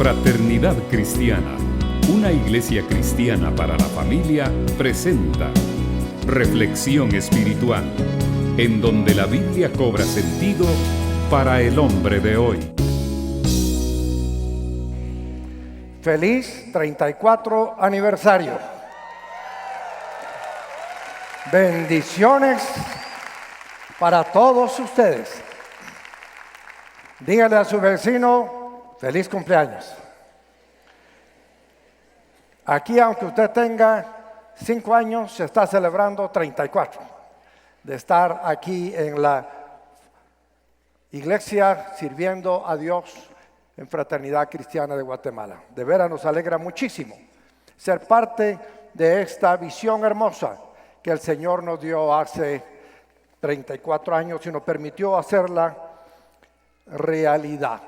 Fraternidad Cristiana, una iglesia cristiana para la familia, presenta Reflexión Espiritual, en donde la Biblia cobra sentido para el hombre de hoy. Feliz 34 aniversario. Bendiciones para todos ustedes. Dígale a su vecino, feliz cumpleaños. Aquí, aunque usted tenga 5 años, se está celebrando 34 de estar aquí en la iglesia sirviendo a Dios en Fraternidad Cristiana de Guatemala. De veras nos alegra muchísimo ser parte de esta visión hermosa que el Señor nos dio hace 34 años y nos permitió hacerla realidad.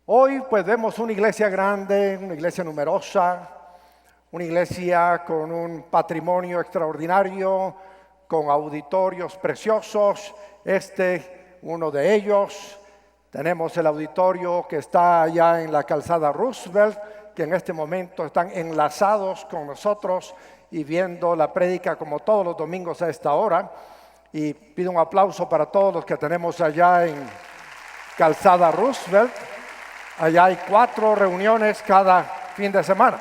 Hoy pues vemos una iglesia grande, una iglesia numerosa, una iglesia con un patrimonio extraordinario, con auditorios preciosos. Uno de ellos. Tenemos el auditorio que está allá en la calzada Roosevelt, que en este momento están enlazados con nosotros y viendo la prédica como todos los domingos a esta hora. Y pido un aplauso para todos los que tenemos allá en calzada Roosevelt. Allá hay 4 reuniones cada fin de semana.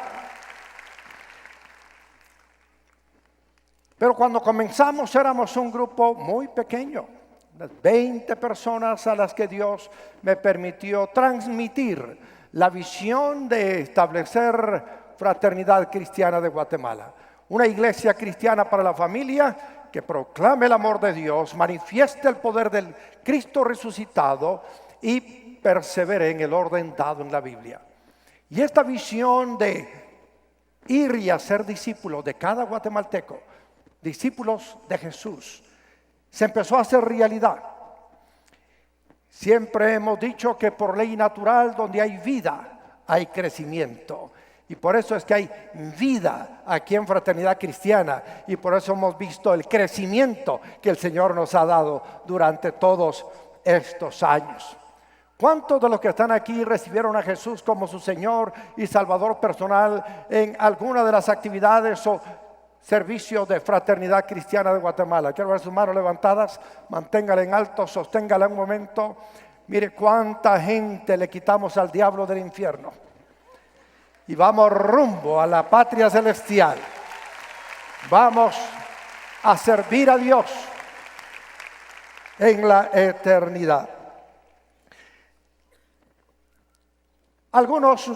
Pero cuando comenzamos éramos un grupo muy pequeño. 20 personas a las que Dios me permitió transmitir la visión de establecer Fraternidad Cristiana de Guatemala. Una iglesia cristiana para la familia que proclame el amor de Dios, manifieste el poder del Cristo resucitado y persevere en el orden dado en la Biblia. Y esta visión de ir y hacer discípulos de cada guatemalteco, discípulos de Jesús, se empezó a hacer realidad. Siempre hemos dicho que por ley natural, donde hay vida, hay crecimiento. Y por eso es que hay vida aquí en Fraternidad Cristiana. Y por eso hemos visto el crecimiento que el Señor nos ha dado durante todos estos años. ¿Cuántos de los que están aquí recibieron a Jesús como su Señor y Salvador personal en alguna de las actividades o servicio de Fraternidad Cristiana de Guatemala? Quiero ver sus manos levantadas. Manténgala en alto, sosténgala un momento. Mire cuánta gente le quitamos al diablo del infierno y vamos rumbo a la patria celestial. Vamos a servir a Dios en la eternidad. Algunos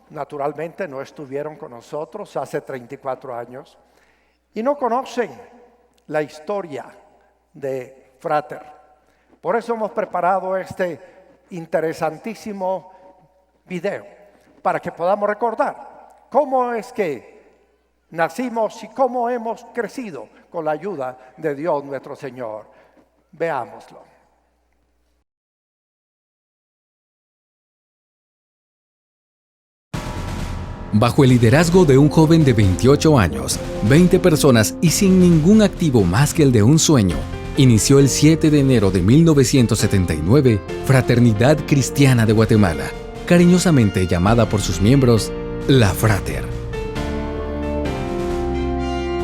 naturalmente no estuvieron con nosotros hace 34 años y no conocen la historia de Frater. Por eso hemos preparado este interesantísimo video para que podamos recordar cómo es que nacimos y cómo hemos crecido con la ayuda de Dios nuestro Señor. Veámoslo. Bajo el liderazgo de un joven de 28 años, 20 personas y sin ningún activo más que el de un sueño, inició el 7 de enero de 1979 Fraternidad Cristiana de Guatemala, cariñosamente llamada por sus miembros La Frater.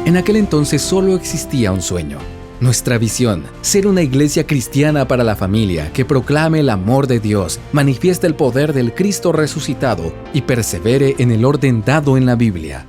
En aquel entonces solo existía un sueño. Nuestra visión, ser una iglesia cristiana para la familia que proclame el amor de Dios, manifieste el poder del Cristo resucitado y persevere en el orden dado en la Biblia.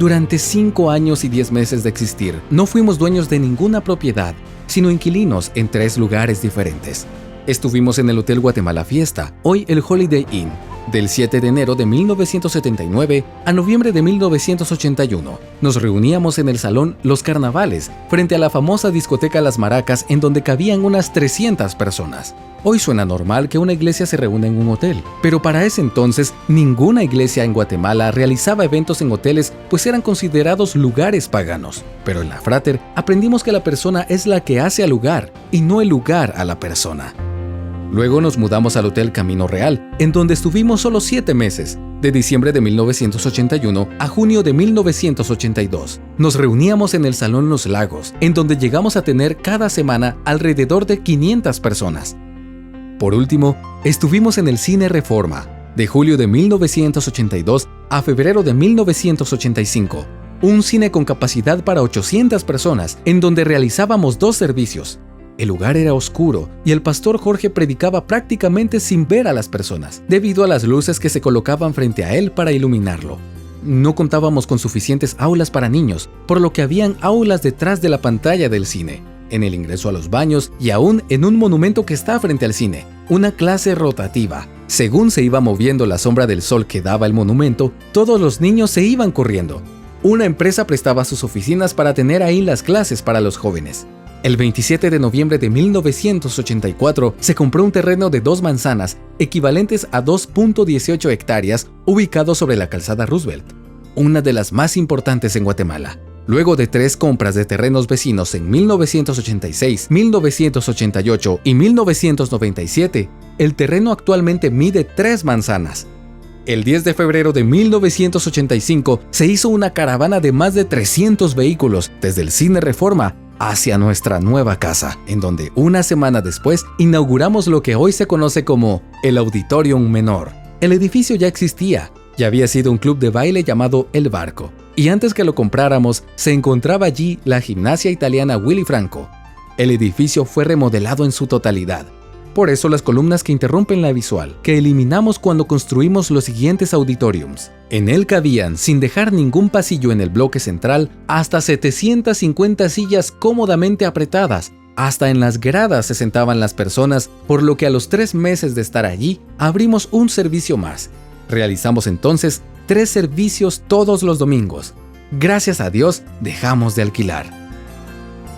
Durante 5 años y 10 meses de existir, no fuimos dueños de ninguna propiedad, sino inquilinos en 3 lugares diferentes. Estuvimos en el Hotel Guatemala Fiesta, hoy el Holiday Inn, del 7 de enero de 1979 a noviembre de 1981. Nos reuníamos en el Salón Los Carnavales, frente a la famosa discoteca Las Maracas, en donde cabían unas 300 personas. Hoy suena normal que una iglesia se reúna en un hotel, pero para ese entonces ninguna iglesia en Guatemala realizaba eventos en hoteles, pues eran considerados lugares paganos. Pero en la Frater aprendimos que la persona es la que hace al lugar y no el lugar a la persona. Luego nos mudamos al Hotel Camino Real, en donde estuvimos solo 7 meses, de diciembre de 1981 a junio de 1982. Nos reuníamos en el Salón Los Lagos, en donde llegamos a tener cada semana alrededor de 500 personas. Por último, estuvimos en el Cine Reforma, de julio de 1982 a febrero de 1985. Un cine con capacidad para 800 personas, en donde realizábamos 2 servicios. El lugar era oscuro y el pastor Jorge predicaba prácticamente sin ver a las personas, debido a las luces que se colocaban frente a él para iluminarlo. No contábamos con suficientes aulas para niños, por lo que habían aulas detrás de la pantalla del cine, en el ingreso a los baños y aún en un monumento que está frente al cine, una clase rotativa. Según se iba moviendo la sombra del sol que daba el monumento, todos los niños se iban corriendo. Una empresa prestaba sus oficinas para tener ahí las clases para los jóvenes. El 27 de noviembre de 1984 se compró un terreno de 2 manzanas, equivalentes a 2.18 hectáreas, ubicado sobre la calzada Roosevelt, una de las más importantes en Guatemala. Luego de 3 compras de terrenos vecinos en 1986, 1988 y 1997, el terreno actualmente mide 3 manzanas. El 10 de febrero de 1985 se hizo una caravana de más de 300 vehículos desde el Cine Reforma hacia nuestra nueva casa, en donde una semana después inauguramos lo que hoy se conoce como el Auditorium Menor. El edificio ya existía, ya había sido un club de baile llamado El Barco, y antes que lo compráramos se encontraba allí la gimnasia italiana Willy Franco. El edificio fue remodelado en su totalidad. Por eso las columnas que interrumpen la visual, que eliminamos cuando construimos los siguientes auditoriums. En él cabían, sin dejar ningún pasillo en el bloque central, hasta 750 sillas cómodamente apretadas. Hasta en las gradas se sentaban las personas, por lo que a los 3 meses de estar allí, abrimos un servicio más. Realizamos entonces 3 servicios todos los domingos. Gracias a Dios, dejamos de alquilar.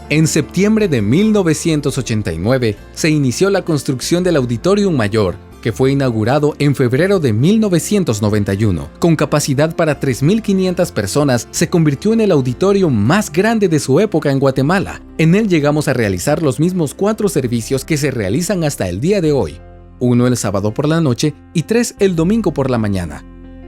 En septiembre de 1989 se inició la construcción del Auditorium Mayor, que fue inaugurado en febrero de 1991. Con capacidad para 3.500 personas, se convirtió en el auditorio más grande de su época en Guatemala. En él llegamos a realizar los mismos 4 servicios que se realizan hasta el día de hoy. 1 el sábado por la noche y 3 el domingo por la mañana.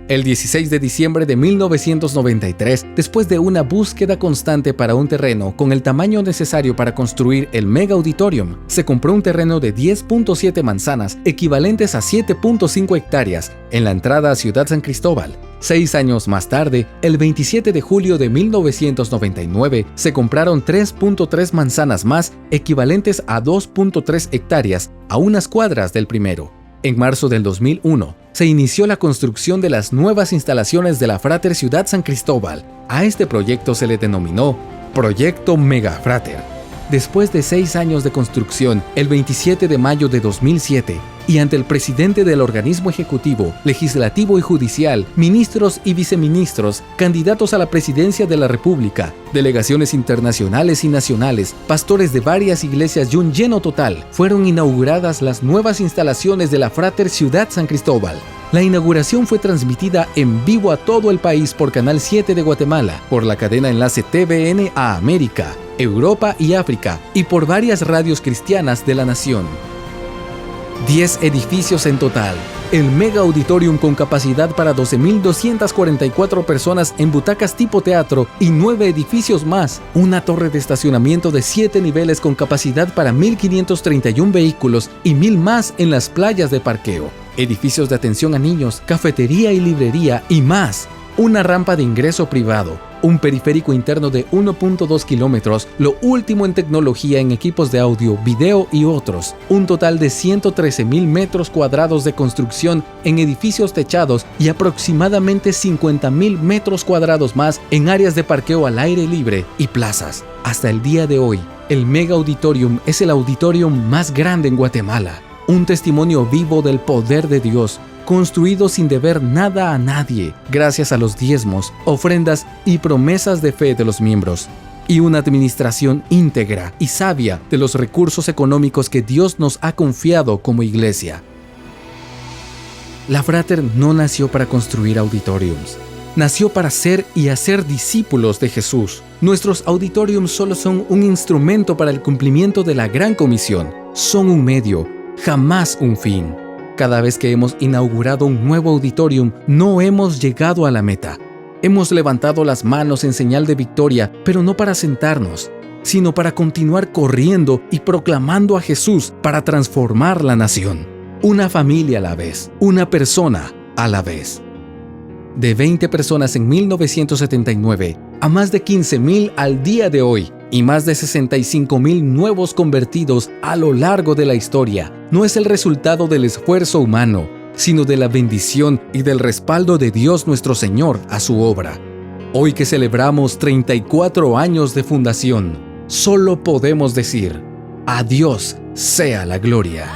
El 16 de diciembre de 1993, después de una búsqueda constante para un terreno con el tamaño necesario para construir el Mega Auditorium, se compró un terreno de 10.7 manzanas, equivalentes a 7.5 hectáreas, en la entrada a Ciudad San Cristóbal. 6 años más tarde, el 27 de julio de 1999, se compraron 3.3 manzanas más, equivalentes a 2.3 hectáreas, a unas cuadras del primero. En marzo del 2001, se inició la construcción de las nuevas instalaciones de la Frater Ciudad San Cristóbal. A este proyecto se le denominó Proyecto Mega Frater. Después de 6 años de construcción, el 27 de mayo de 2007, y ante el presidente del organismo ejecutivo, legislativo y judicial, ministros y viceministros, candidatos a la presidencia de la República, delegaciones internacionales y nacionales, pastores de varias iglesias y un lleno total, fueron inauguradas las nuevas instalaciones de la Frater Ciudad San Cristóbal. La inauguración fue transmitida en vivo a todo el país por Canal 7 de Guatemala, por la cadena enlace TVN a América, Europa y África, y por varias radios cristianas de la nación. 10 edificios en total. El Mega Auditorium con capacidad para 12.244 personas en butacas tipo teatro y 9 edificios más. Una torre de estacionamiento de 7 niveles con capacidad para 1.531 vehículos y 1.000 más en las playas de parqueo. Edificios de atención a niños, cafetería y librería y más. Una rampa de ingreso privado. Un periférico interno de 1.2 kilómetros, lo último en tecnología en equipos de audio, video y otros. Un total de 113.000 metros cuadrados de construcción en edificios techados y aproximadamente 50.000 metros cuadrados más en áreas de parqueo al aire libre y plazas. Hasta el día de hoy, el Mega Auditorium es el auditorio más grande en Guatemala. Un testimonio vivo del poder de Dios, construido sin deber nada a nadie, gracias a los diezmos, ofrendas y promesas de fe de los miembros, y una administración íntegra y sabia de los recursos económicos que Dios nos ha confiado como iglesia. La Frater no nació para construir auditoriums, nació para ser y hacer discípulos de Jesús. Nuestros auditoriums solo son un instrumento para el cumplimiento de la gran comisión, son un medio, jamás un fin. Cada vez que hemos inaugurado un nuevo auditorium, no hemos llegado a la meta. Hemos levantado las manos en señal de victoria, pero no para sentarnos, sino para continuar corriendo y proclamando a Jesús para transformar la nación. Una familia a la vez, una persona, a la vez. De 20 personas en 1979 a más de 15,000 al día de hoy y más de 65,000 nuevos convertidos a lo largo de la historia, no es el resultado del esfuerzo humano, sino de la bendición y del respaldo de Dios nuestro Señor a su obra. Hoy que celebramos 34 años de fundación, solo podemos decir: a Dios sea la gloria.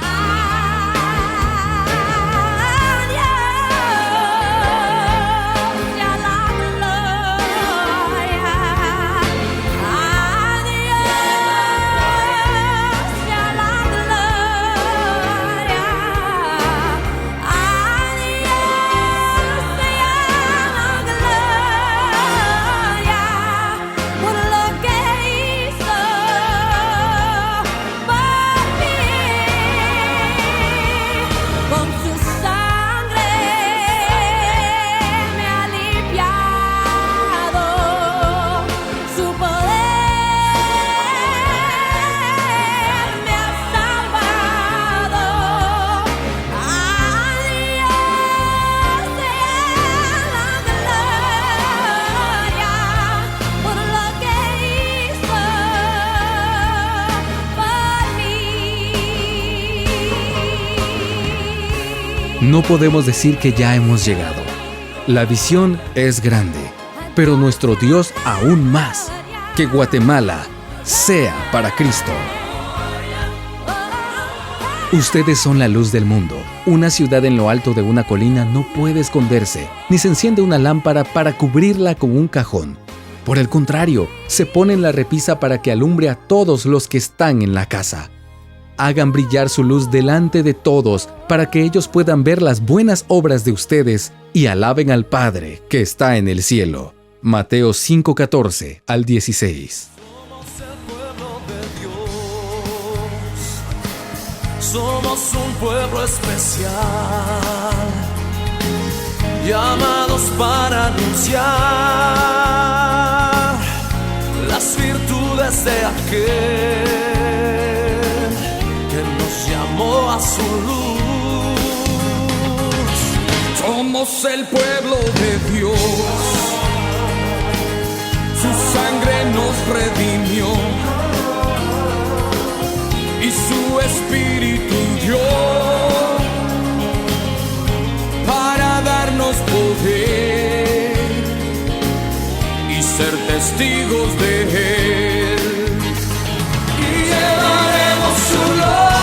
No podemos decir que ya hemos llegado. La visión es grande, pero nuestro Dios aún más. Que Guatemala sea para Cristo. Ustedes son la luz del mundo. Una ciudad en lo alto de una colina no puede esconderse, ni se enciende una lámpara para cubrirla con un cajón. Por el contrario, se pone en la repisa para que alumbre a todos los que están en la casa. Hagan brillar su luz delante de todos para que ellos puedan ver las buenas obras de ustedes y alaben al Padre que está en el cielo. Mateo 5:14 al 16. Somos el pueblo de Dios. Somos un pueblo especial, llamados para anunciar las virtudes de aquel llamó a su luz. Somos el pueblo de Dios, su sangre nos redimió y su espíritu dio para darnos poder y ser testigos de él. Y llevaremos su gloria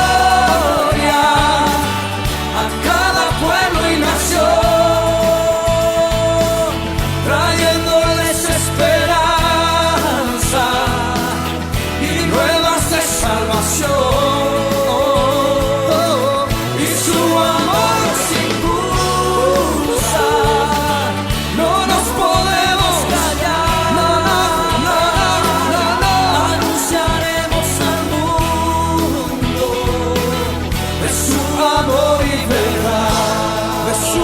trayéndoles esperanza y nuevas de salvación, y su amor nos impulsa, no nos podemos callar, anunciaremos al mundo de su amor y verdad, de su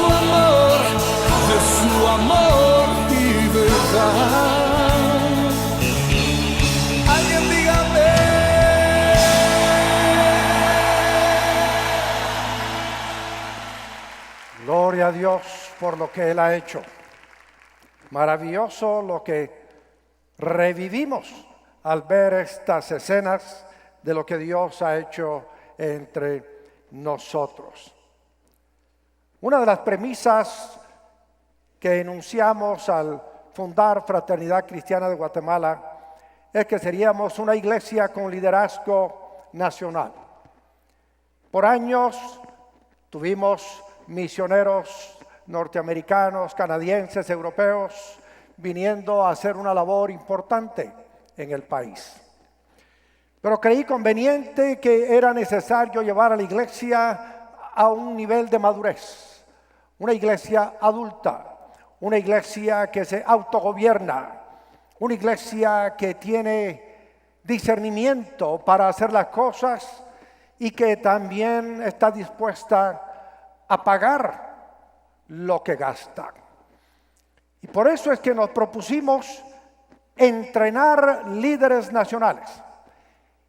amor y verdad. Alguien dígame. Gloria a Dios por lo que Él ha hecho. Maravilloso lo que revivimos al ver estas escenas de lo que Dios ha hecho entre nosotros. Una de las premisas que enunciamos al fundar Fraternidad Cristiana de Guatemala es que seríamos una iglesia con liderazgo nacional. Por años tuvimos misioneros norteamericanos, canadienses, europeos, viniendo a hacer una labor importante en el país. Pero creí conveniente que era necesario llevar a la iglesia a un nivel de madurez, una iglesia adulta, una iglesia que se autogobierna, una iglesia que tiene discernimiento para hacer las cosas y que también está dispuesta a pagar lo que gasta. Y por eso es que nos propusimos entrenar líderes nacionales.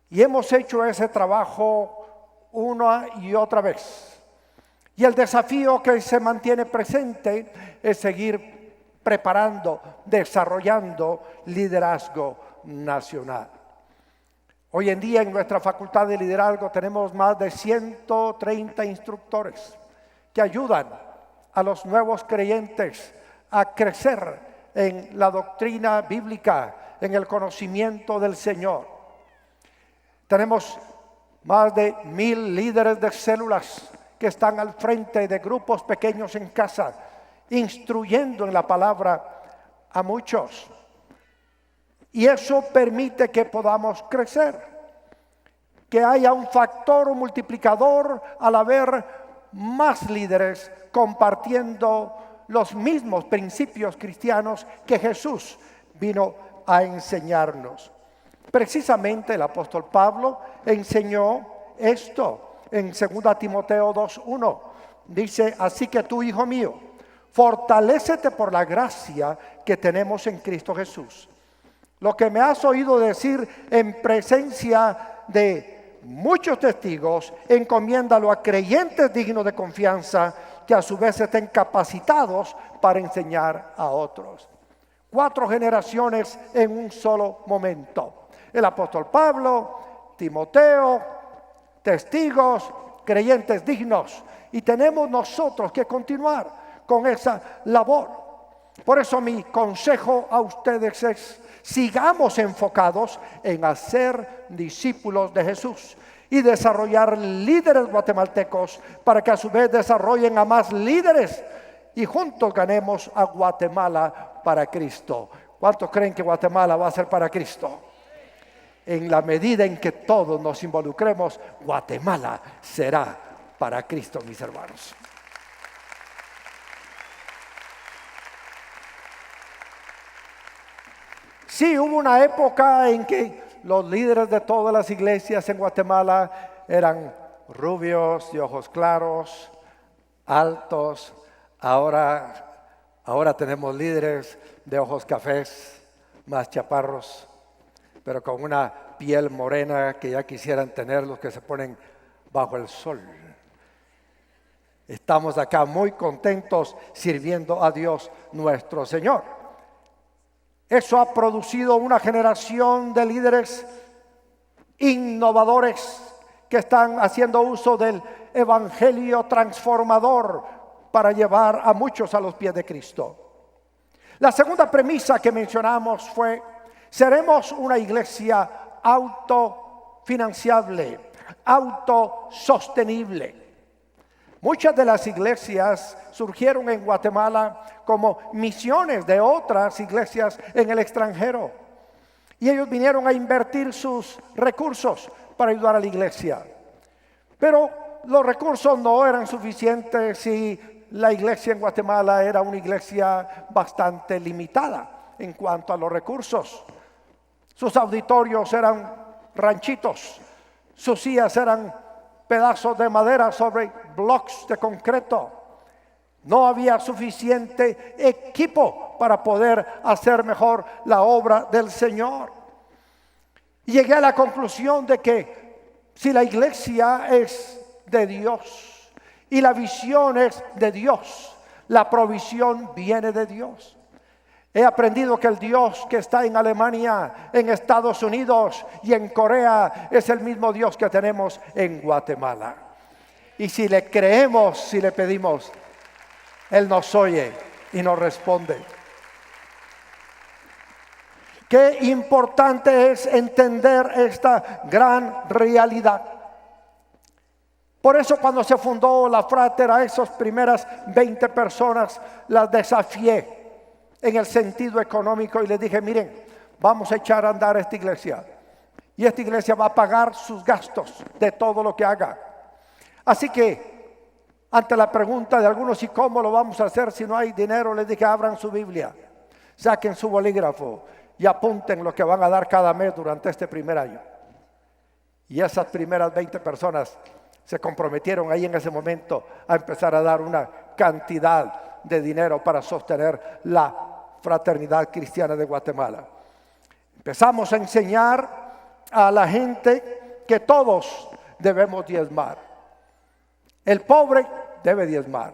Y hemos hecho ese trabajo una y otra vez. Y el desafío que se mantiene presente es seguir preparando, desarrollando liderazgo nacional. Hoy en día en nuestra facultad de liderazgo tenemos más de 130 instructores que ayudan a los nuevos creyentes a crecer en la doctrina bíblica, en el conocimiento del Señor. Tenemos más de 1000 líderes de células que están al frente de grupos pequeños en casa, instruyendo en la palabra a muchos. Y eso permite que podamos crecer, que haya un factor multiplicador al haber más líderes compartiendo los mismos principios cristianos que Jesús vino a enseñarnos. Precisamente el apóstol Pablo enseñó esto en 2 Timoteo 2:1. Dice: así que tú, hijo mío, fortalécete por la gracia que tenemos en Cristo Jesús. Lo que me has oído decir en presencia de muchos testigos, encomiéndalo a creyentes dignos de confianza, que a su vez estén capacitados para enseñar a otros. 4 generaciones en un solo momento. El apóstol Pablo, Timoteo, testigos, creyentes dignos. Y tenemos nosotros que continuar con esa labor. Por eso mi consejo a ustedes es: sigamos enfocados en hacer discípulos de Jesús y desarrollar líderes guatemaltecos para que a su vez desarrollen a más líderes y juntos ganemos a Guatemala para Cristo. ¿Cuántos creen que Guatemala va a ser para Cristo? En la medida en que todos nos involucremos, Guatemala será para Cristo, mis hermanos. Sí, hubo una época en que los líderes de todas las iglesias en Guatemala eran rubios, de ojos claros, altos. Ahora tenemos líderes de ojos cafés, más chaparros, pero con una piel morena que ya quisieran tener los que se ponen bajo el sol. Estamos acá muy contentos sirviendo a Dios nuestro Señor. Eso ha producido una generación de líderes innovadores que están haciendo uso del evangelio transformador para llevar a muchos a los pies de Cristo. La segunda premisa que mencionamos fue: seremos una iglesia autofinanciable, autosostenible. Muchas de las iglesias surgieron en Guatemala como misiones de otras iglesias en el extranjero. Y ellos vinieron a invertir sus recursos para ayudar a la iglesia. Pero los recursos no eran suficientes si la iglesia en Guatemala era una iglesia bastante limitada en cuanto a los recursos. Sus auditorios eran ranchitos, sus sillas eran pedazos de madera sobre blocks de concreto. No había suficiente equipo para poder hacer mejor la obra del Señor. Y llegué a la conclusión de que si la iglesia es de Dios y la visión es de Dios, la provisión viene de Dios. He aprendido que el Dios que está en Alemania, en Estados Unidos y en Corea es el mismo Dios que tenemos en Guatemala. Y si le creemos, si le pedimos, Él nos oye y nos responde. Qué importante es entender esta gran realidad. Por eso cuando se fundó la Frater, a esas primeras 20 personas las desafié en el sentido económico y les dije: miren, vamos a echar a andar esta iglesia y esta iglesia va a pagar sus gastos de todo lo que haga. Así que ante la pregunta de algunos: ¿y cómo lo vamos a hacer si no hay dinero?, les dije: abran su Biblia, saquen su bolígrafo y apunten lo que van a dar cada mes durante este primer año. Y esas primeras 20 personas se comprometieron ahí en ese momento a empezar a dar una cantidad de dinero para sostener la Fraternidad Cristiana de Guatemala. Empezamos a enseñar a la gente que todos debemos diezmar. El pobre debe diezmar.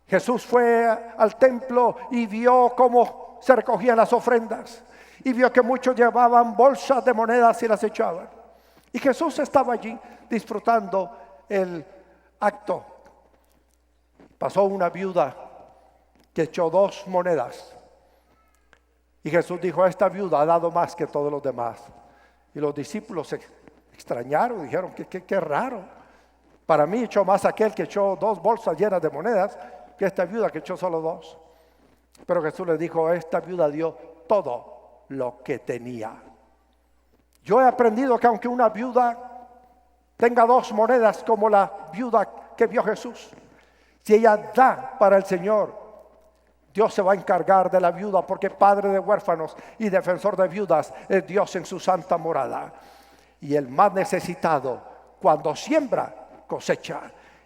Jesús fue al templo y vio cómo se recogían las ofrendas. Y vio que muchos llevaban bolsas de monedas y las echaban. Y Jesús estaba allí disfrutando el acto. Pasó una viuda que echó 2 monedas. Y Jesús dijo: esta viuda ha dado más que todos los demás. Y los discípulos se extrañaron, dijeron: qué raro. Para mí echó más aquel que echó 2 bolsas llenas de monedas que esta viuda que echó solo 2. Pero Jesús les dijo: esta viuda dio todo lo que tenía. Yo he aprendido que aunque una viuda tenga 2 monedas como la viuda que vio Jesús, si ella da para el Señor, Dios se va a encargar de la viuda, porque Padre de huérfanos y defensor de viudas es Dios en su santa morada. Y el más necesitado, cuando siembra, cosecha,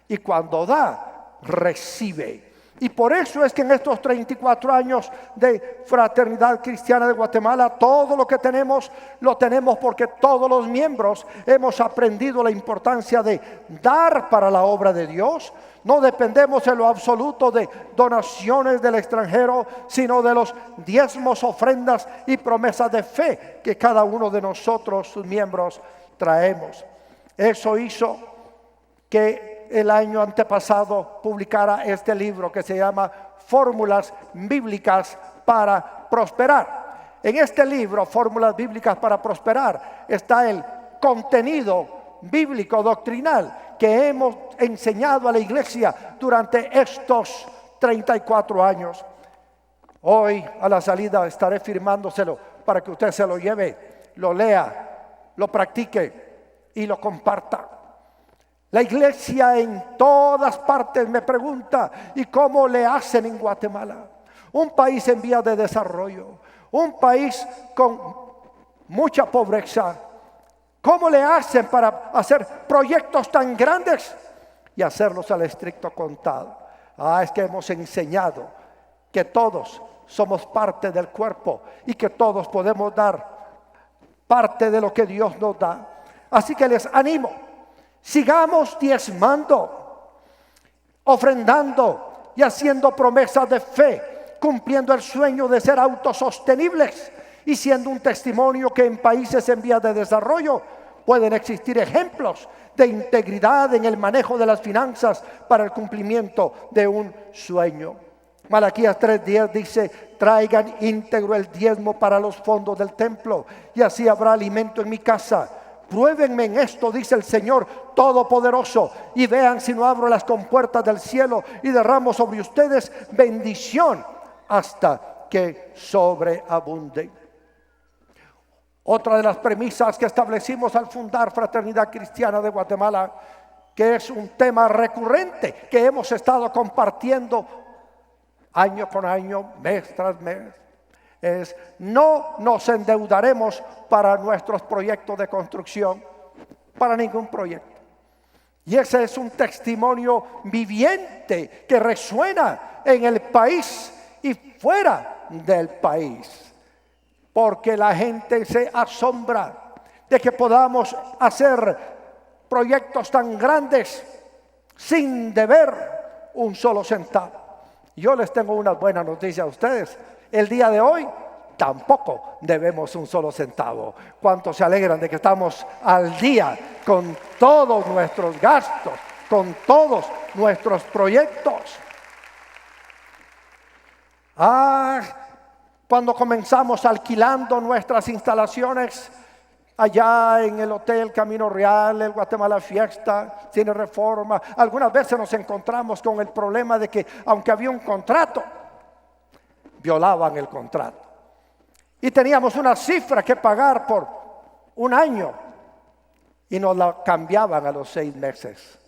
y cuando da, recibe. Y por eso es que en estos 34 años de Fraternidad Cristiana de Guatemala, todo lo que tenemos, lo tenemos porque todos los miembros hemos aprendido la importancia de dar para la obra de Dios. No dependemos en lo absoluto de donaciones del extranjero, sino de los diezmos, ofrendas y promesas de fe que cada uno de nosotros, sus miembros, traemos. Eso hizo que el año antepasado publicara este libro que se llama Fórmulas Bíblicas para Prosperar. En este libro, Fórmulas Bíblicas para Prosperar, está el contenido bíblico doctrinal que hemos enseñado a la iglesia durante estos 34 años. Hoy a la salida estaré firmándoselo para que usted se lo lleve, lo lea, lo practique y lo comparta. La iglesia en todas partes me pregunta: ¿y cómo le hacen en Guatemala? Un país en vías de desarrollo, un país con mucha pobreza. ¿Cómo le hacen para hacer proyectos tan grandes y hacerlos al estricto contado? Es que hemos enseñado que todos somos parte del cuerpo y que todos podemos dar parte de lo que Dios nos da. Así que les animo: sigamos diezmando, ofrendando y haciendo promesas de fe, cumpliendo el sueño de ser autosostenibles y siendo un testimonio que en países en vías de desarrollo pueden existir ejemplos de integridad en el manejo de las finanzas para el cumplimiento de un sueño. Malaquías 3:10 dice: traigan íntegro el diezmo para los fondos del templo, y así habrá alimento en mi casa. Pruébenme en esto, dice el Señor Todopoderoso, y vean si no abro las compuertas del cielo y derramo sobre ustedes bendición hasta que sobreabunde. Otra de las premisas que establecimos al fundar Fraternidad Cristiana de Guatemala, que es un tema recurrente que hemos estado compartiendo año con año, mes tras mes, es: no nos endeudaremos para nuestros proyectos de construcción, para ningún proyecto. Y ese es un testimonio viviente que resuena en el país y fuera del país, porque la gente se asombra de que podamos hacer proyectos tan grandes sin deber un solo centavo. Yo les tengo una buena noticia a ustedes: el día de hoy tampoco debemos un solo centavo. ¿Cuántos se alegran de que estamos al día con todos nuestros gastos, con todos nuestros proyectos? Cuando comenzamos alquilando nuestras instalaciones allá en el Hotel Camino Real, el Guatemala Fiesta, Cine Reforma, algunas veces nos encontramos con el problema de que, aunque había un contrato, violaban el contrato. Y teníamos una cifra que pagar por un año y nos la cambiaban a los 6 meses.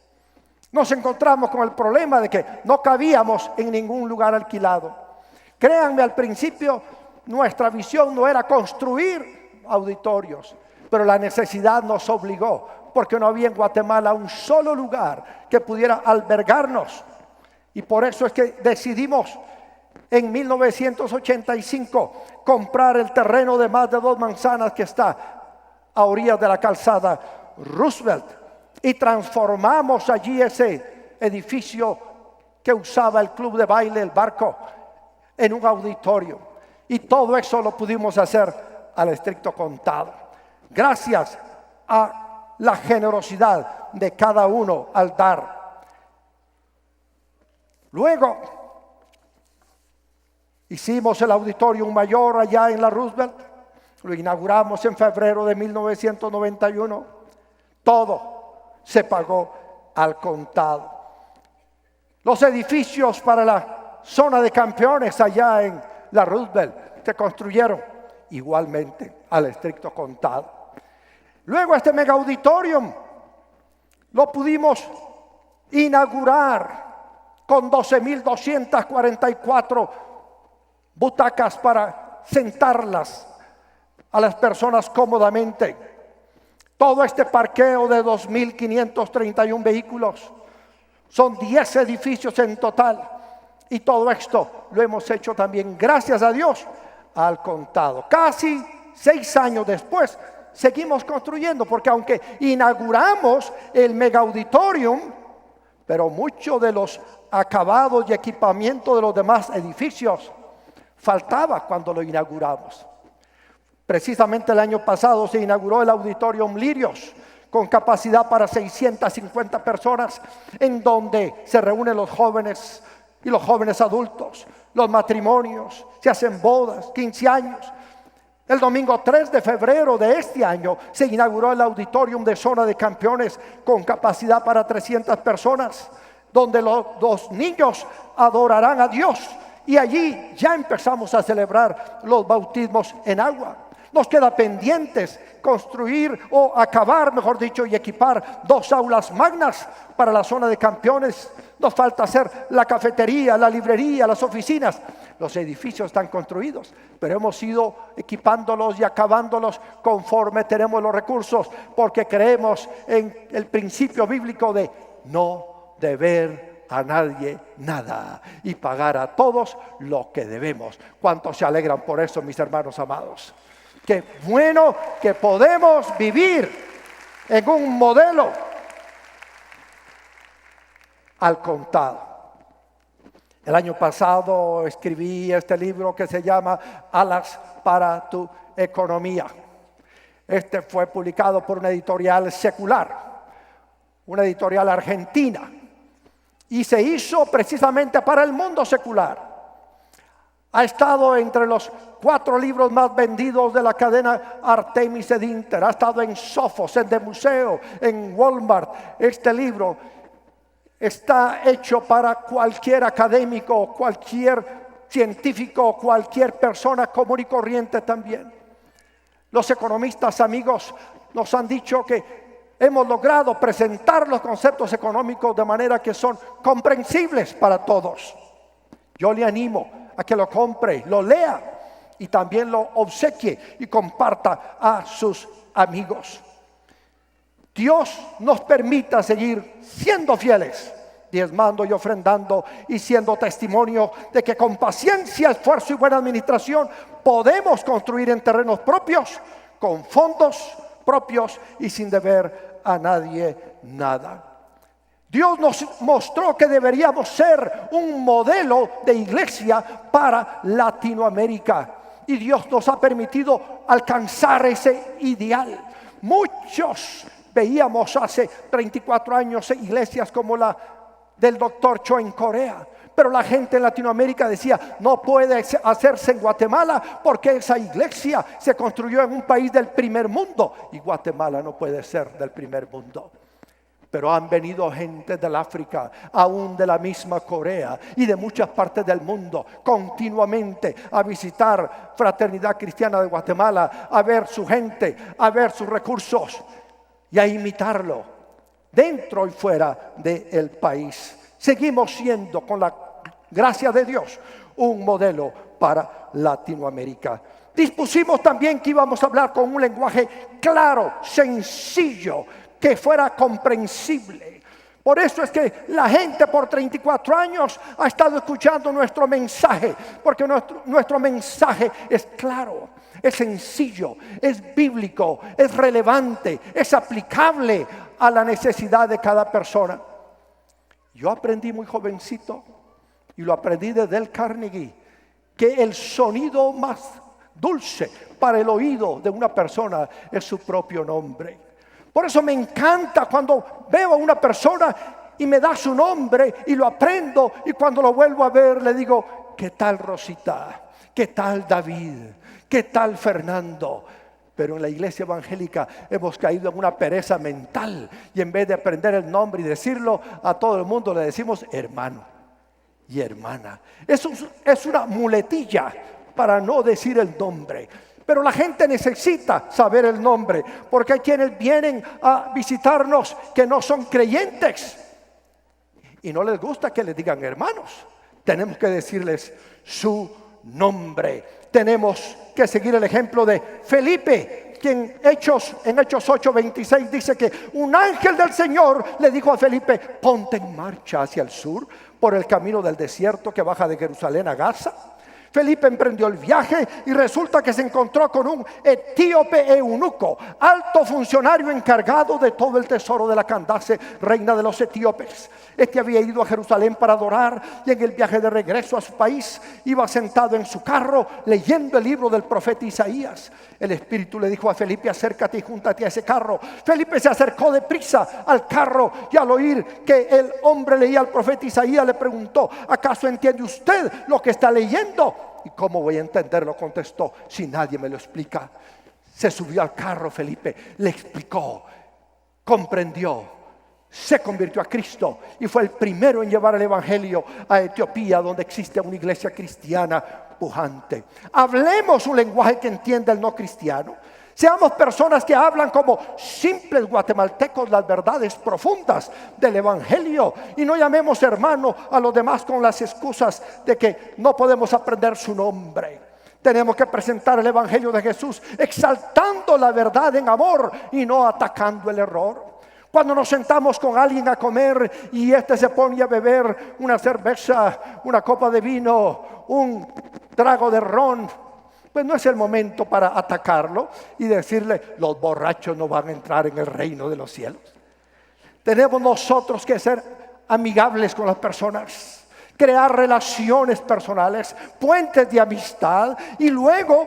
Nos encontramos con el problema de que no cabíamos en ningún lugar alquilado. Créanme, al principio nuestra visión no era construir auditorios, pero la necesidad nos obligó, porque no había en Guatemala un solo lugar que pudiera albergarnos. Y por eso es que decidimos en 1985 comprar el terreno de más de 2 manzanas que está a orillas de la calzada Roosevelt, y transformamos allí ese edificio que usaba el club de baile, el Barco, en un auditorio. Y todo eso lo pudimos hacer al estricto contado, gracias a la generosidad de cada uno al dar. Luego hicimos el auditorio mayor allá en la Roosevelt, lo inauguramos en febrero de 1991. Todo se pagó al contado. Los edificios para la zona de campeones allá en la Roosevelt se construyeron igualmente al estricto contado. Luego este mega auditorium lo pudimos inaugurar con 12.244 butacas para sentarlas a las personas cómodamente. Todo este parqueo de 2.531 vehículos, son 10 edificios en total, y todo esto lo hemos hecho también, gracias a Dios, al contado. Casi 6 años después seguimos construyendo, porque aunque inauguramos el mega auditorium, pero muchos de los acabados y equipamiento de los demás edificios faltaba cuando lo inauguramos. Precisamente el año pasado se inauguró el Auditorium Lirios, con capacidad para 650 personas, en donde se reúnen los jóvenes y los jóvenes adultos, los matrimonios, se hacen bodas, 15 años. El domingo 3 de febrero de este año se inauguró el Auditorium de Zona de Campeones, con capacidad para 300 personas, donde los niños adorarán a Dios, y allí ya empezamos a celebrar los bautismos en agua. Nos queda pendientes construir o acabar, mejor dicho, y equipar 2 aulas magnas para la zona de campeones. Nos falta hacer la cafetería, la librería, las oficinas. Los edificios están construidos, pero hemos ido equipándolos y acabándolos conforme tenemos los recursos, porque creemos en el principio bíblico de no deber a nadie nada y pagar a todos lo que debemos. ¿Cuántos se alegran por eso, mis hermanos amados? Qué bueno que podemos vivir en un modelo al contado. El año pasado escribí este libro que se llama Alas para tu economía. Este fue publicado por una editorial secular, una editorial argentina, y se hizo precisamente para el mundo secular. Ha estado entre los 4 libros más vendidos de la cadena Artemis de Inter. Ha estado en Sophos, en The Museo, en Walmart. Este libro está hecho para cualquier académico, cualquier científico, cualquier persona común y corriente también. Los economistas, amigos, nos han dicho que hemos logrado presentar los conceptos económicos de manera que son comprensibles para todos. Yo le animo a que lo compre, lo lea y también lo obsequie y comparta a sus amigos. Dios nos permita seguir siendo fieles, diezmando y ofrendando, y siendo testimonio de que con paciencia, esfuerzo y buena administración podemos construir en terrenos propios, con fondos propios y sin deber a nadie nada. Dios nos mostró que deberíamos ser un modelo de iglesia para Latinoamérica, y Dios nos ha permitido alcanzar ese ideal. Muchos veíamos hace 34 años iglesias como la del doctor Cho en Corea, pero la gente en Latinoamérica decía: no puede hacerse en Guatemala porque esa iglesia se construyó en un país del primer mundo, y Guatemala no puede ser del primer mundo. Pero han venido gente del África, aún de la misma Corea y de muchas partes del mundo, continuamente a visitar Fraternidad Cristiana de Guatemala, a ver su gente, a ver sus recursos y a imitarlo dentro y fuera del país. Seguimos siendo, con la gracia de Dios, un modelo para Latinoamérica. Dispusimos también que íbamos a hablar con un lenguaje claro, sencillo, que fuera comprensible. Por eso es que la gente por 34 años ha estado escuchando nuestro mensaje, porque nuestro mensaje es claro, es sencillo, es bíblico, es relevante, es aplicable a la necesidad de cada persona. Yo aprendí muy jovencito, y lo aprendí de Dale Carnegie, que el sonido más dulce para el oído de una persona es su propio nombre. Por eso me encanta cuando veo a una persona y me da su nombre y lo aprendo, y cuando lo vuelvo a ver le digo: ¿qué tal Rosita? ¿Qué tal David? ¿Qué tal Fernando? Pero en la iglesia evangélica hemos caído en una pereza mental, y en vez de aprender el nombre y decirlo a todo el mundo, le decimos hermano y hermana. Eso es una muletilla para no decir el nombre. Pero la gente necesita saber el nombre, porque hay quienes vienen a visitarnos que no son creyentes y no les gusta que les digan hermanos. Tenemos que decirles su nombre. Tenemos que seguir el ejemplo de Felipe, quien en Hechos 8:26 dice que un ángel del Señor le dijo a Felipe: ponte en marcha hacia el sur por el camino del desierto que baja de Jerusalén a Gaza. Felipe emprendió el viaje y resulta que se encontró con un etíope eunuco, alto funcionario encargado de todo el tesoro de la Candace, reina de los etíopes. Este había ido a Jerusalén para adorar, y en el viaje de regreso a su país iba sentado en su carro leyendo el libro del profeta Isaías. El Espíritu le dijo a Felipe: acércate y júntate a ese carro. Felipe se acercó deprisa al carro, y al oír que el hombre leía al profeta Isaías le preguntó: ¿acaso entiende usted lo que está leyendo? ¿Y cómo voy a entenderlo?, contestó, si nadie me lo explica. Se subió al carro Felipe, le explicó, comprendió, se convirtió a Cristo y fue el primero en llevar el evangelio a Etiopía, donde existe una iglesia cristiana pujante. Hablemos un lenguaje que entienda el no cristiano. Seamos personas que hablan como simples guatemaltecos las verdades profundas del evangelio, y no llamemos hermano a los demás con las excusas de que no podemos aprender su nombre. Tenemos que presentar el evangelio de Jesús exaltando la verdad en amor y no atacando el error. Cuando nos sentamos con alguien a comer y se pone a beber una cerveza, una copa de vino, un trago de ron, pues no es el momento para atacarlo y decirle: los borrachos no van a entrar en el reino de los cielos. Tenemos nosotros que ser amigables con las personas, crear relaciones personales, puentes de amistad, y luego,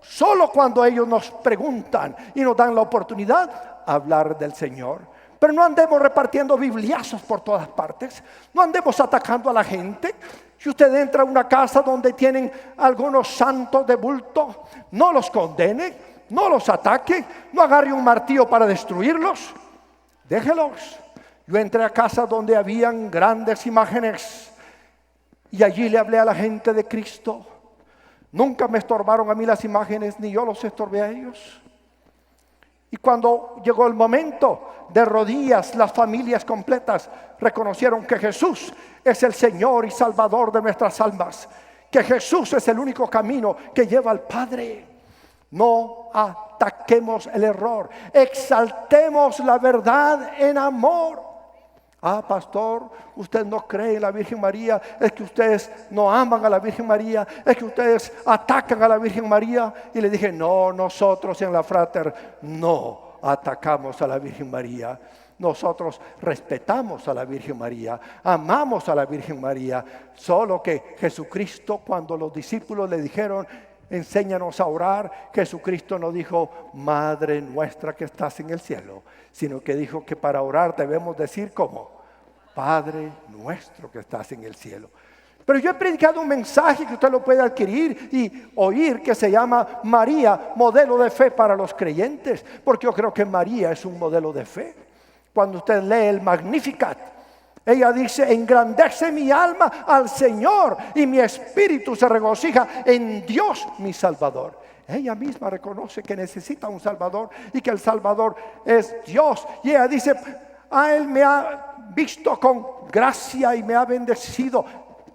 solo cuando ellos nos preguntan y nos dan la oportunidad, hablar del Señor. Pero no andemos repartiendo bibliazos por todas partes, no andemos atacando a la gente. Si usted entra a una casa donde tienen algunos santos de bulto, no los condene, no los ataque, no agarre un martillo para destruirlos, déjelos. Yo entré a casa donde habían grandes imágenes y allí le hablé a la gente de Cristo. Nunca me estorbaron a mí las imágenes, ni yo los estorbé a ellos. Y cuando llegó el momento, de rodillas las familias completas reconocieron que Jesús es el Señor y Salvador de nuestras almas, que Jesús es el único camino que lleva al Padre. No ataquemos el error, exaltemos la verdad en amor. Ah, pastor, usted no cree en la Virgen María, es que ustedes no aman a la Virgen María, es que ustedes atacan a la Virgen María. Y le dije: no, nosotros en la Frater no atacamos a la Virgen María. Nosotros respetamos a la Virgen María, amamos a la Virgen María. Solo que Jesucristo, cuando los discípulos le dijeron: enséñanos a orar, Jesucristo no dijo: Madre nuestra que estás en el cielo, sino que dijo que para orar debemos decir ¿cómo? Padre nuestro que estás en el cielo. Pero yo he predicado un mensaje que usted lo puede adquirir y oír, que se llama María, modelo de fe para los creyentes, porque yo creo que María es un modelo de fe. Cuando usted lee el Magnificat, ella dice: engrandece mi alma al Señor y mi espíritu se regocija en Dios mi Salvador. Ella misma reconoce que necesita un Salvador y que el Salvador es Dios. Y ella dice: a Él me ha visto con gracia y me ha bendecido.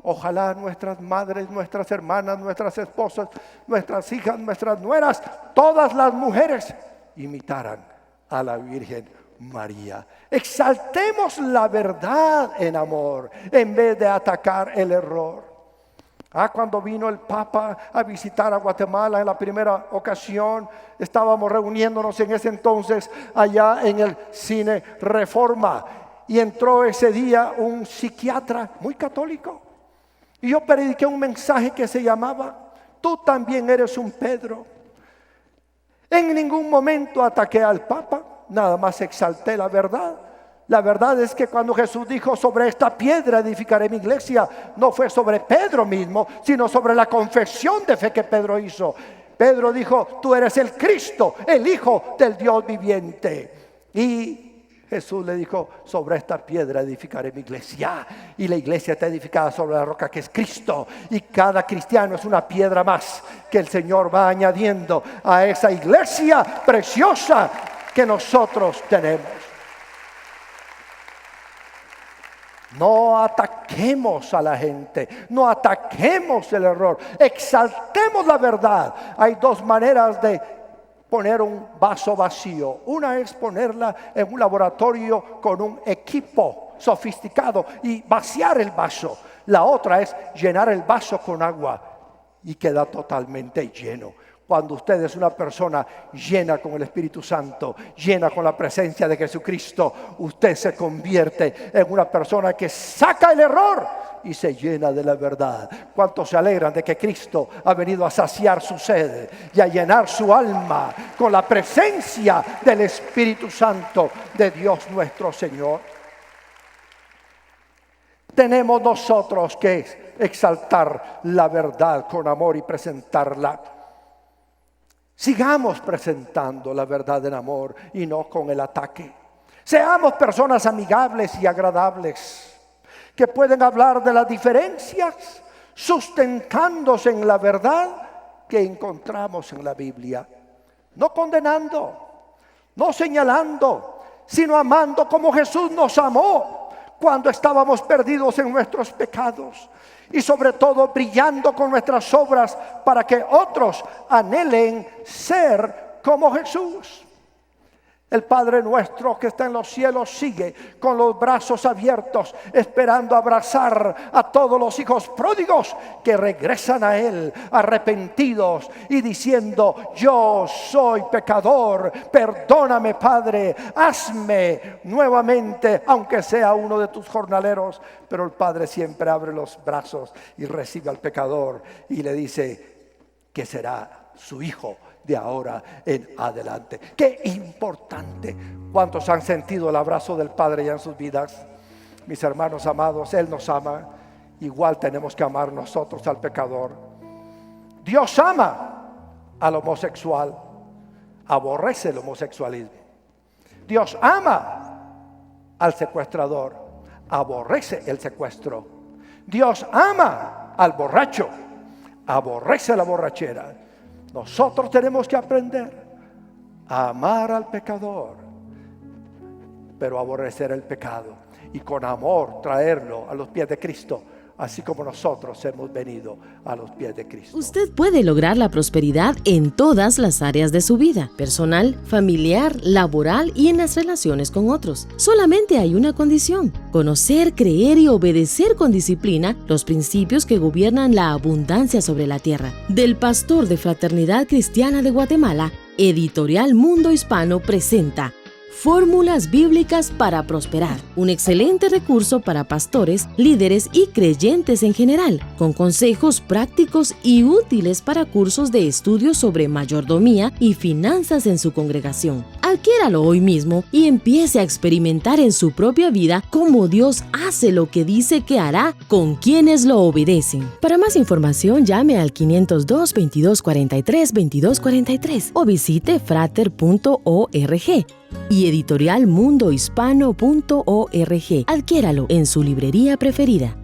Ojalá nuestras madres, nuestras hermanas, nuestras esposas, nuestras hijas, nuestras nueras, todas las mujeres imitaran a la Virgen María. Exaltemos la verdad en amor en vez de atacar el error. Cuando vino el Papa a visitar a Guatemala en la primera ocasión, estábamos reuniéndonos en ese entonces allá en el Cine Reforma, y entró ese día un psiquiatra muy católico. Y yo prediqué un mensaje que se llamaba: tú también eres un Pedro. En ningún momento ataqué al Papa, nada más exalté la verdad. La verdad es que cuando Jesús dijo: sobre esta piedra edificaré mi iglesia, no fue sobre Pedro mismo, sino sobre la confesión de fe que Pedro hizo. Pedro dijo: tú eres el Cristo, el Hijo del Dios viviente. Y Jesús le dijo: sobre esta piedra edificaré mi iglesia. Y la iglesia está edificada sobre la roca que es Cristo. Y cada cristiano es una piedra más que el Señor va añadiendo a esa iglesia preciosa que nosotros tenemos. No ataquemos a la gente, no ataquemos el error, exaltemos la verdad. Hay dos maneras de poner un vaso vacío. Una es ponerla en un laboratorio con un equipo sofisticado y vaciar el vaso. La otra es llenar el vaso con agua y queda totalmente lleno. Cuando usted es una persona llena con el Espíritu Santo, llena con la presencia de Jesucristo, usted se convierte en una persona que saca el error y se llena de la verdad. ¿Cuántos se alegran de que Cristo ha venido a saciar su sed y a llenar su alma con la presencia del Espíritu Santo de Dios nuestro Señor? Tenemos nosotros que exaltar la verdad con amor y presentarla. Sigamos presentando la verdad en amor y no con el ataque. Seamos personas amigables y agradables, que pueden hablar de las diferencias, sustentándose en la verdad que encontramos en la Biblia. No condenando, no señalando, sino amando como Jesús nos amó cuando estábamos perdidos en nuestros pecados. Y sobre todo brillando con nuestras obras para que otros anhelen ser como Jesús. El Padre nuestro que está en los cielos sigue con los brazos abiertos, esperando abrazar a todos los hijos pródigos que regresan a Él arrepentidos y diciendo: yo soy pecador, perdóname, Padre, hazme nuevamente, aunque sea uno de tus jornaleros. Pero el Padre siempre abre los brazos y recibe al pecador y le dice que será su hijo de ahora en adelante. Qué importante. ¿Cuántos han sentido el abrazo del Padre ya en sus vidas? Mis hermanos amados, Él nos ama. Igual tenemos que amar nosotros al pecador. Dios ama al homosexual, aborrece el homosexualismo. Dios ama al secuestrador, aborrece el secuestro. Dios ama al borracho, aborrece la borrachera. Nosotros tenemos que aprender a amar al pecador, pero aborrecer el pecado y con amor traerlo a los pies de Cristo, así como nosotros hemos venido a los pies de Cristo. Usted puede lograr la prosperidad en todas las áreas de su vida: personal, familiar, laboral y en las relaciones con otros. Solamente hay una condición: conocer, creer y obedecer con disciplina los principios que gobiernan la abundancia sobre la tierra. Del pastor de Fraternidad Cristiana de Guatemala, Editorial Mundo Hispano presenta Fórmulas Bíblicas para Prosperar, un excelente recurso para pastores, líderes y creyentes en general, con consejos prácticos y útiles para cursos de estudio sobre mayordomía y finanzas en su congregación. Adquiéralo hoy mismo y empiece a experimentar en su propia vida cómo Dios hace lo que dice que hará con quienes lo obedecen. Para más información, llame al 502-2243-2243 o visite frater.org y editorialmundohispano.org. Adquiéralo en su librería preferida.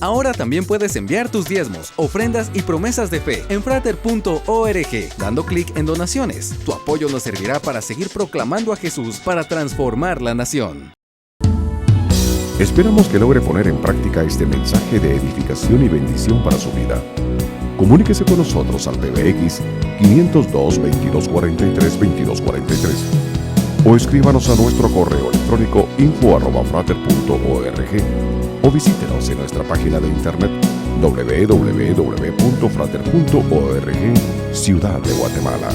Ahora también puedes enviar tus diezmos, ofrendas y promesas de fe en frater.org, dando clic en donaciones. Tu apoyo nos servirá para seguir proclamando a Jesús para transformar la nación. Esperamos que logre poner en práctica este mensaje de edificación y bendición para su vida. Comuníquese con nosotros al PBX 502-2243-2243 o escríbanos a nuestro correo electrónico info@frater.org o visítenos en nuestra página de internet www.frater.org, Ciudad de Guatemala.